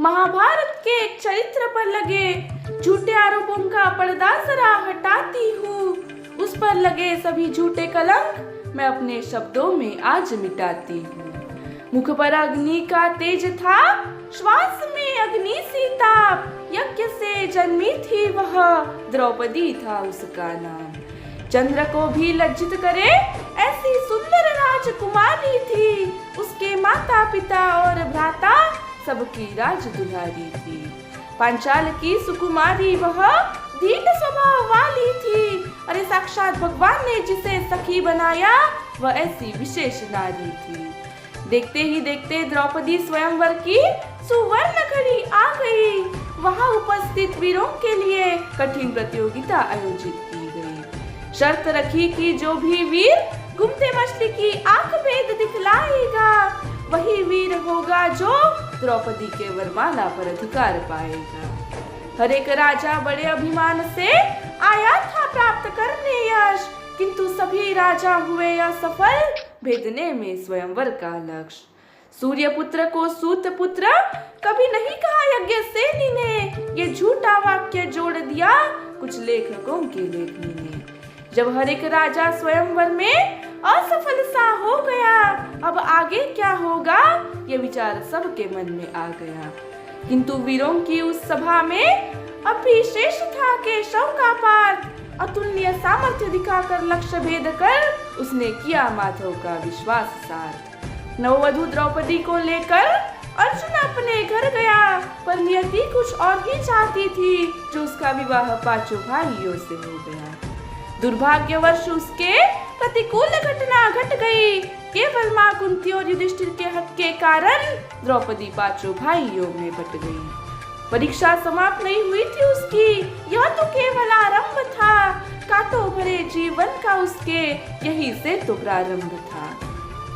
महाभारत के एक चरित्र पर लगे झूठे आरोपों का पर्दा जरा हटाती हूँ। उस पर लगे सभी झूठे कलंक मैं अपने शब्दों में आज मिटाती हूँ। मुख पर अग्नि का तेज था, श्वास में अग्नि सी ताप, यज्ञ से जन्मी थी वह, द्रौपदी था उसका नाम। चंद्र को भी लज्जित करे ऐसी सुंदर राजकुमारी थी, उसके माता पिता और भ्राता सबकी राज दुलारी थी। पांचाल की सुकुमारी वह धीट स्वभाव वाली थी, अरे साक्षात भगवान ने जिसे सखी बनाया वह ऐसी विशेष नारी थी। देखते ही देखते द्रौपदी स्वयंवर की सुवर्ण घड़ी आ गई। वहां उपस्थित वीरों के लिए कठिन प्रतियोगिता आयोजित की गई। शर्त रखी कि जो भी वीर घूमते मछली की आंख भेद दिखलाएगा वही वीर होगा जो द्रौपदी के वरमाला पर अधिकार पाएगा। हर एक राजा बड़े अभिमान से आया था प्राप्त करने यश, किंतु सभी राजा हुए असफल भेदने में स्वयंवर का लक्ष्य। सूर्य पुत्र को सूत पुत्र कभी नहीं कहा यज्ञ सेनी ने, ये झूठा वाक्य जोड़ दिया कुछ लेखकों के लेखनी ने। जब हर एक राजा स्वयंवर में असफल सा हो गया, अब आगे क्या होगा ये विचार सबके मन में आ गया। किंतु वीरों की उस सभा में अब भी शेष था केशव का पाठ। अतुल्य सामर्थ्य दिखाकर लक्ष्य भेद कर उसने किया माधव का विश्वास साथ। नववधु द्रौपदी को लेकर अर्जुन अपने घर गया, पर नियति कुछ और ही चाहती थी जो उसका विवाह पांचों भाइयों से हो गया। दुर्भाग्यवश उसके प्रतिकूल घटना घट गई। केवल मां कुंती और युधिष्ठिर के हक के कारण द्रौपदी पांचों भाइयों में बट गई। परीक्षा समाप्त नहीं हुई थी उसकी, यह तो केवल आरंभ था। कांटों भरे जीवन का उसके यही से तो प्रारंभ था।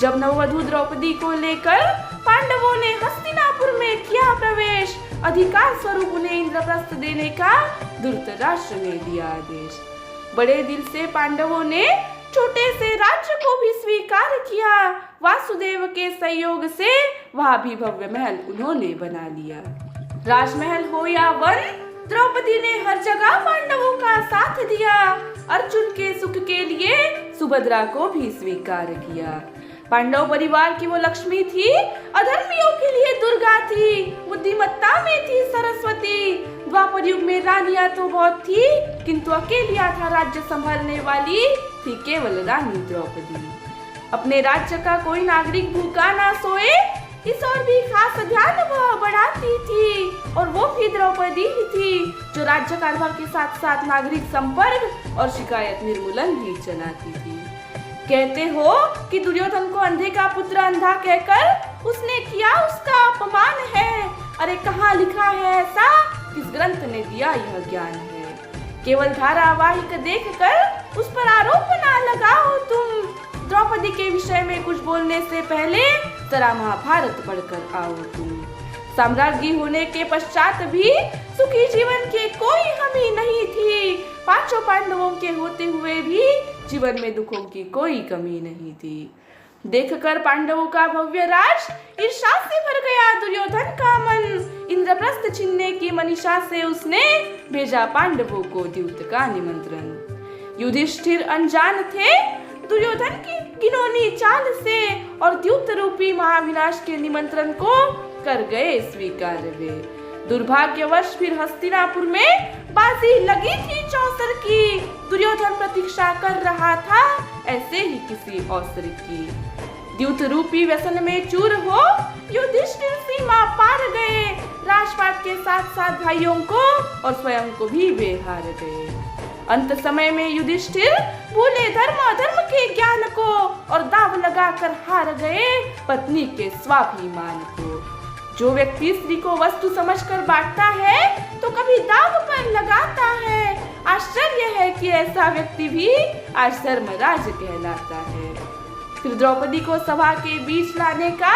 जब नववधु द्रौपदी को लेकर पांडवों ने हस्तिनापुर में किया प्रवेश, अधिकार स्वरूप उन्हें इंद्रप्रस्थ देने का धृतराष्ट्र ने दिया आदेश। बड़े दिल से पांडवों ने छोटे से राज्य को भी स्वीकार किया। वासुदेव के सहयोग से वहां भी भव्य महल उन्होंने बना लिया। राजमहल हो या वन, द्रौपदी ने हर जगह पांडवों का साथ दिया। अर्जुन के सुख के लिए सुभद्रा को भी स्वीकार किया। पांडव परिवार की वो लक्ष्मी थी, अधर्मियों के लिए दुर्गा थी, बुद्धिमत्ता में थी सरस्वती। द्वापर युग में रानियां तो बहुत थी, किंतु अकेलिया था राज्य संभालने वाली थी केवल रानी द्रौपदी। अपने राज्य का कोई नागरिक भूखा ना सोए, इस और भी खास ध्यान वह बढ़ाती थी, और वो भी द्रौपदी ही थी जो राज्य कारभार के साथ साथ नागरिक संपर्क और शिकायत निर्मूलन भी चलाती थी। कहते हो कि दुर्योधन को अंधे का पुत्र अंधा कहकर उसने किया उसका अपमान है। अरे कहाँ लिखा है ऐसा, किस ग्रंथ ने दिया यह ज्ञान है। केवल धारावाहिक देखकर उस पर आरोप ना लगाओ तुम। द्रौपदी के विषय में कुछ बोलने से पहले जरा महाभारत पढ़कर आओ तुम। साम्राज्ञी होने के पश्चात भी सुखी जीवन की कोई हमी नहीं थी। पांचों पांडवों के होते हुए भी जीवन में दुखों की कोई कमी नहीं थी। देखकर पांडवों का भव्य राज ईर्ष्या से भर गया दुर्योधन का मन। इंद्रप्रस्थ छीनने की मनीषा से उसने भेजा पांडवों को द्यूत का निमंत्रण। युधिष्ठिर अनजान थे दुर्योधन की घिनौनी चाल से, और द्यूत रूपी महाविनाश के निमंत्रण को कर गए स्वीकार वे। दुर्भाग्यवश फिर हस्तिनापुर में बाजी लगी थी चौसर की। दुर्योधन प्रतीक्षा कर रहा था ऐसे ही किसी अवसर की। द्यूत रूपी व्यसन में चूर हो युधिष्ठिर सीमा पार गए। राजपाट के साथ साथ भाइयों को और स्वयं को भी वे हार गए। अंत समय में युधिष्ठिर भूले धर्म अधर्म के ज्ञान को, और दाव लगाकर हार गए पत्नी के स्वाभिमान को। जो व्यक्ति स्त्री को वस्तु समझकर बांटता है तो कभी दाव पर लगाता है। आश्चर्य है कि ऐसा व्यक्ति भी आज धर्मराज कहलाता है। फिर द्रौपदी को सभा के बीच लाने का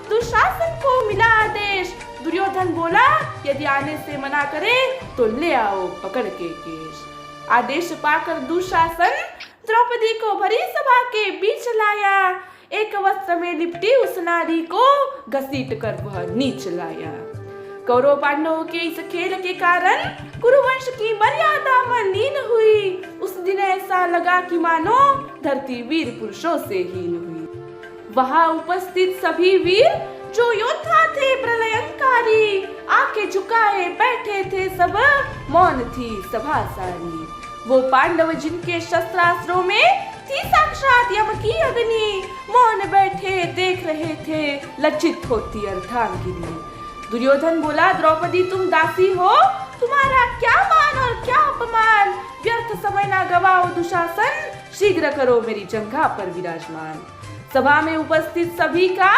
दुशासन को मिला आदेश। दुर्योधन बोला यदि आने से मना करे तो ले आओ पकड़ के केश। आदेश पाकर दुशासन द्रौपदी को भरी सभा के बीच लाया। एक वस्त्र में लिपटी उस नारी को घसीट कर वह नीच लाया। कौरव पांडवों के इस खेल के कारण कुरुवंश की मर्यादा मलिन हुई। उस दिन ऐसा लगा कि मानो धरती वीर पुरुषों से हीन हुई। वहां उपस्थित सभी वीर जो योद्धा थे प्रलयंकारी, आंखें झुकाए बैठे थे सब, मौन थी सभा सारी। वो पांडव जिनके शस्त्रास्त्रों में थी साक्षात यम की अग्नि, मौन बैठे देख रहे थे लज्जित होती अर्धांगिनी। दुर्योधन बोला, द्रौपदी तुम दासी हो, तुम्हारा क्या मान और क्या अपमान। व्यर्थ समय ना गवाओ दुशासन, शीघ्र करो मेरी जंघा पर विराजमान। सभा में उपस्थित सभी का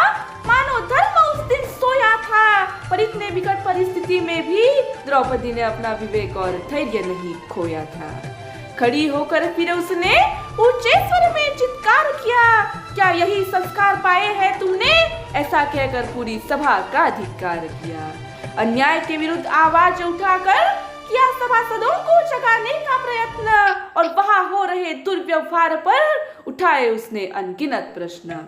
मानो धर्म उस दिन सोया था, पर इतने विकट परिस्थिति में भी द्रौपदी ने अपना विवेक और धैर्य नहीं खोया था। खड़ी होकर फिर उसने ऊंचे स्वर में चित्कार किया, क्या यही संस्कार पाए हैं तुमने? ऐसा कहकर पूरी सभा का धिक्कार किया। अन्याय के विरुद्ध आवाज उठाकर किया सभासदों को जगाने का प्रयत्न, और वहां हो रहे दुर्व्यवहार पर उठाए उसने अनगिनत प्रश्न।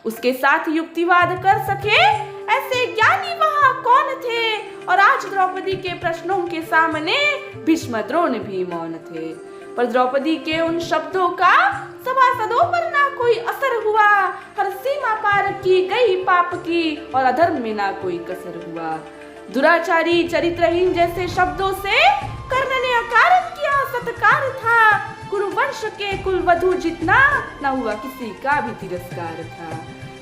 उसके साथ युक्तिवाद कर सके ऐसे ज्ञानी वहां कौन थे? और आज द्रौपदी के प्रश्नों के सामने भीष्म द्रोण भी मौन थे। पर द्रौपदी के उन शब्दों का सभासदों पर ना कोई असर हुआ। हर सीमा पार की गई पाप की, और अधर्म में ना कोई कसर हुआ। दुराचारी चरित्रहीन जैसे शब्दों से कर्ण ने अकारण किया सत्कार था। कुरुवंश के कुलवधु जितना न हुआ किसी का भी तिरस्कार था।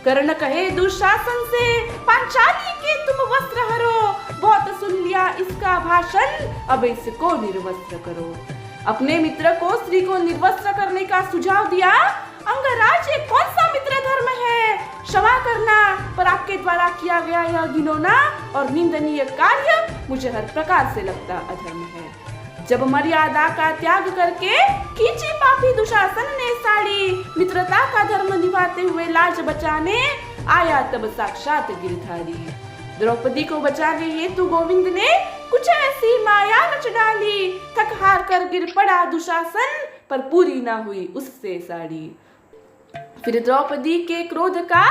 कर्ण कहे दुशासन से, पांचाली के तुम वस्त्र हरो, बहुत सुन लिया इसका भाषण, अब इसको निर्वस्त्र करो। अपने मित्र को स्त्री को निर्वस्त्र करने का सुझाव दिया। अंगराज ये कौन सा मित्र धर्म है? क्षमा करना, पर आपके द्वारा किया गया यह घिनौना और निंदनीय कार्य मुझे हर प्रकार से लगता अधर्म है। जब मर्यादा का त्याग करके खींची पापी दुशासन ने साड़ी, मित्रता का धर्म निभाते हुए लाज बचाने आया तब साक्षात गिरधारी। द्रौपदी को बचाने हेतु गोविंद ने कुछ ऐसी माया रच डाली, थक हार कर गिर पड़ा दुशासन, पर पूरी ना हुई उससे साड़ी। फिर द्रौपदी के क्रोध का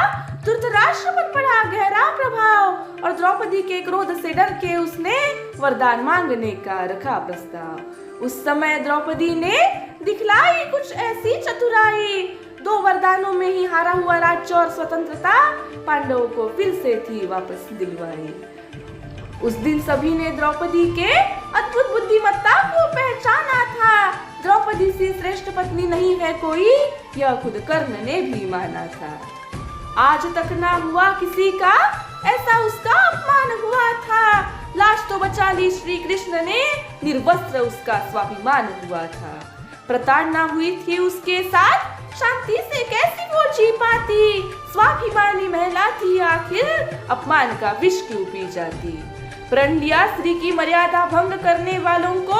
धृतराष्ट्र पर पड़ा गहरा प्रभाव, और द्रौपदी के क्रोध से डर के उसने वरदान मांगने का रखा प्रस्ताव। उस समय द्रौपदी ने दिखलाई कुछ ऐसी चतुराई, 2 वरदानों में ही हारा हुआ राज्य और स्वतंत्रता पांडवों को फिर से थी वापस दिलवाई। उस दिन सभी ने द्रौपदी के अद्भुत बुद्धिमत्ता को पहचाना था। द्रौपदी से श्रेष्ठ पत्नी नहीं है कोई, यह खुद कर्ण ने भी माना था। आज तक ना हुआ किसी का ऐसा उसका अपमान हुआ था। लाश तो बचा ली श्री कृष्ण ने, निर्वस्त्र उसका स्वाभिमान हुआ था। प्रताड़ना हुई थी उसके साथ, शांति से कैसी वो जी पाती। स्वाभिमानी महिला थी आखिर, अपमान का विष क्यों पी जाती। प्रण लिया स्त्री की मर्यादा भंग करने वालों को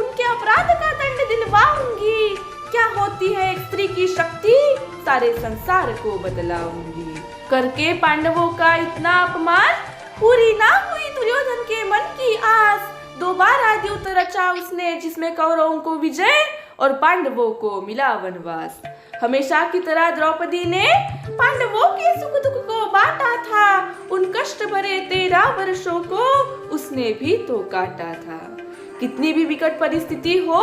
उनके अपराध का दंड दिलवाऊंगी। क्या होती है एक स्त्री की शक्ति, सारे संसार को बदलाऊंगी। करके पांडवों का इतना अपमान, पूरी ना हुई दुर्योधन के मन की आस। 2 बार आदि उत्तर रचा उसने, जिसमें कौरवों को विजय और पांडवों को मिला वनवास। हमेशा की तरह द्रौपदी ने पांडवों के सुख दुख को बांटा था। उन कष्ट भरे 13 वर्षों को उसने भी तो काटा था। कितनी भी विकट परिस्थिति हो,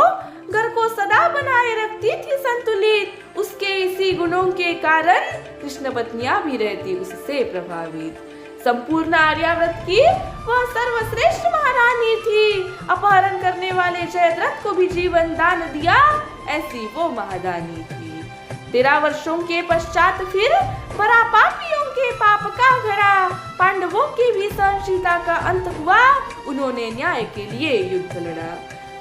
घर को सदा बनाए रखती थी संतुलित। उसके इसी गुणों के कारण कृष्ण पत्नियां भी रहती उससे प्रभावित। संपूर्ण आर्यावर्त की वह सर्वश्रेष्ठ महारानी थी। अपहरण करने वाले जयद्रथ को भी जीवन दान दिया, ऐसी वो महादानी थी। 13 वर्षों के पश्चात फिर भरा पापियों के पाप का घड़ा। पांडवों की भी सहनशीलता का अंत हुआ, उन्होंने न्याय के लिए युद्ध लड़ा।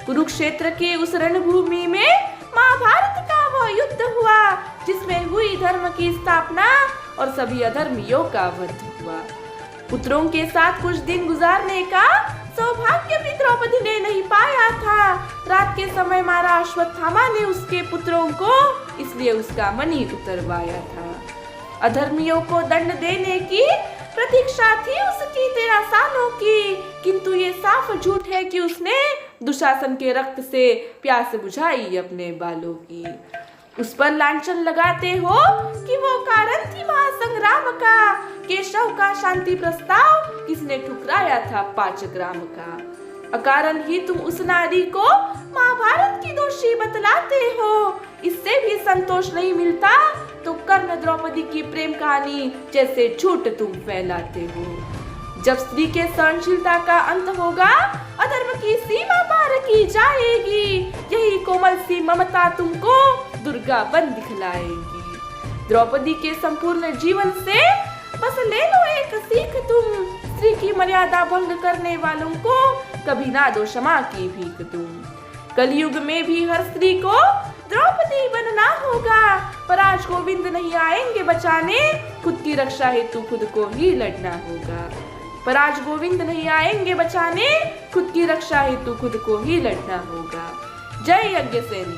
कुरुक्षेत्र के उस रणभूमि में महाभारत का वह युद्ध हुआ, जिसमें हुई धर्म की स्थापना और सभी अधर्मियों का वध हुआ। पुत्रों के साथ कुछ दिन गुजारने का सौभाग्य भी द्रौपदी ने नहीं पाया था। रात के समय मारा अश्वत्थामा ने उसके पुत्रों को, इसलिए उसका मणि उतरवाया था। अधर्मियों को दंड देने की प्रतीक्षा थी उसकी 13 सालों की, किंतु ये साफ झूठ है कि उसने दुशासन के रक्त से प्यास बुझाई अपने बालों की। उस पर लांछन लगाते हो कि वो कारण थी महासंग्राम का, केशव का शांति प्रस्ताव किसने ठुकराया था 5 ग्राम का। अकारण ही तुम उस नारी को महाभारत की दोषी बतलाते हो। इससे भी संतोष नहीं मिलता तो कर्ण द्रौपदी की प्रेम कहानी जैसे झूठ तुम फैलाते हो। जब स्त्री के सहनशीलता का अंत होगा, अधर्म की सीमा पार की जाएगी। यही कोमल सी ममता तुमको दुर्गा बन दिखलाएगी। द्रौपदी के संपूर्ण जीवन से बस ले लो एक सीख तुम, स्त्री की मर्यादा भंग करने वालों को कभी ना दो क्षमा की भीख तुम। कलयुग में भी हर स्त्री को द्रौपदी बनना होगा, पर आज गोविंद नहीं आएंगे बचाने, खुद की रक्षा हेतु खुद को ही लड़ना होगा। पर आज गोविंद नहीं आएंगे बचाने, खुद की रक्षा हेतु खुद को ही लड़ना होगा। जय यज्ञसेनी।